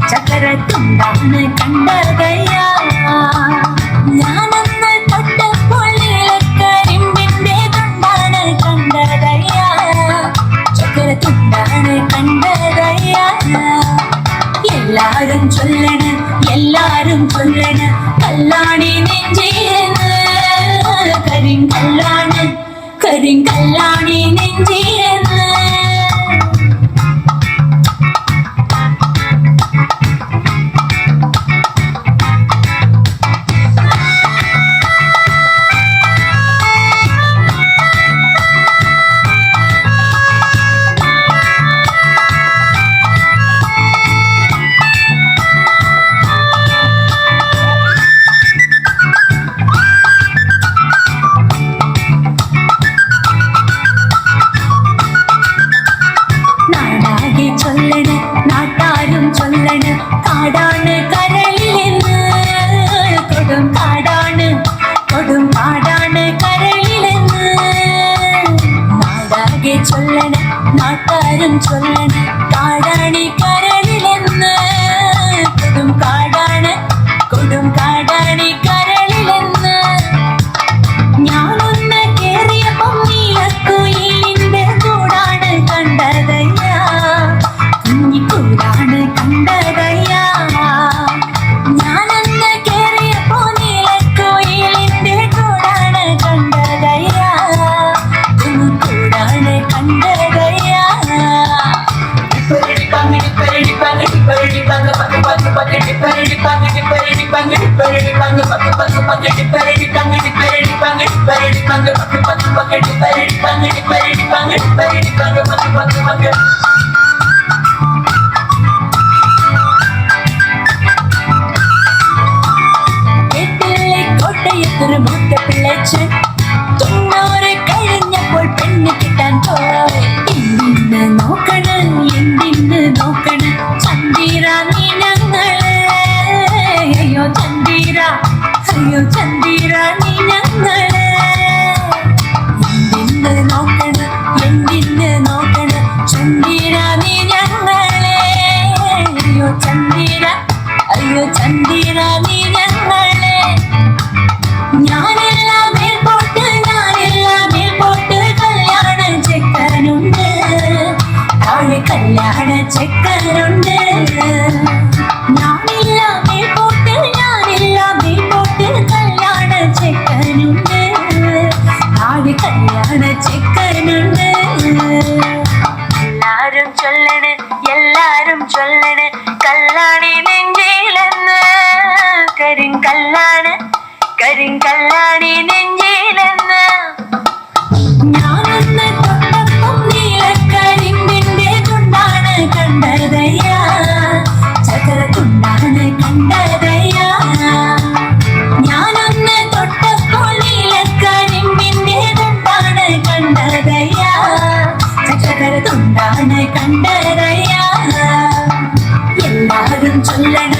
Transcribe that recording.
ചക്കരത്തുണ്ടാണ് കണ്ടതയ്യാ ഞാനന്ന് തൊട്ടപ്പോൾ നീലക്കരിമ്പിന്റെ തുണ്ടാണ് കണ്ടതയ്യാ ചക്കരത്തുണ്ടാണ് കണ്ടതയ്യാ എല്ലാരും ചൊല്ലണ് കല്ലാണി നെഞ്ചിയെന്ന് കരിങ്കല്ലാണി നെഞ്ചിയെന്ന് നാട്ടാരും ചൊല്ലണ് കാടാണ് കരളിലെന്ന് കൊടും കാടാണ് കരളിലെന്ന് നാടാകെ ചൊല്ലണ് നാട്ടാരും ചൊല്ലണ് കാടാണ് കരളിലെന്ന് കൊടും കാടാണ് കരളിലെന്ന് ഞാനൊന്ന് കേറിയപ്പം നീലക്കുയിലിന്റെ കൂടാണ് കണ്ടതയ്യാ കുഞ്ഞിക്കൂടാണ് കണ്ടതയ്യാ ഞാനന്ന് കേറിയപ്പോ നീലക്കുയിലിന്റെ കൂടാണ് കണ്ടതയ്യാ കുഞ്ഞിക്കൂടാണ് കണ്ടതയ്യാ കോട്ടയത്തൊരു മൂത്ത പിള്ളേച്ചൻ 90 കഴിഞ്ഞപ്പോൾ പെണ്ണ് കിട്ടാൻ പോയി എന്തിന്ന് നോക്കണ് ചന്ദിര നീ ഞങ്ങളെ അയ്യോ ചന്ദിര നീ ഞങ്ങളെ എന്തിന്ന് നോക്കണ് ചന്ദിര നീ ഞങ്ങളെ അയ്യോ ചന്ദിര നീ ഞങ്ങളെ ഞാനെല്ലാം മേൽപോട്ട് കല്യാണ ചെക്കനുണ്ട് താഴെ കല്യാണ ചെക്കനുണ്ട് ഞാനെല്ലാം മേൽപോട്ട് കല്യാണ ചെക്കനുണ്ട് താഴെ കല്യാണ ചെക്കനുണ്ട് എല്ലാരും ചൊല്ലണ് കല്ലാണി നെഞ്ചിലെന്ന് കരിങ്കല്ലാണി നെഞ്ചിലെന്ന് ഞാനന്ന് തൊട്ടപ്പം നീലക്കരിമ്പിന്റെ തുണ്ടാണ് കണ്ടതയ്യാ ചക്കരത്തുണ്ടാണ് കണ്ടതയ്യാ ഞാനന്ന് തൊട്ടപ്പോൾ നീലക്കരിമ്പിന്റെ തുണ്ടാണ് കണ്ടതയ്യാ ചക്കരത്തുണ്ടാണ് കണ്ടതയ്യാ എല്ലാരും ചൊല്ലണ്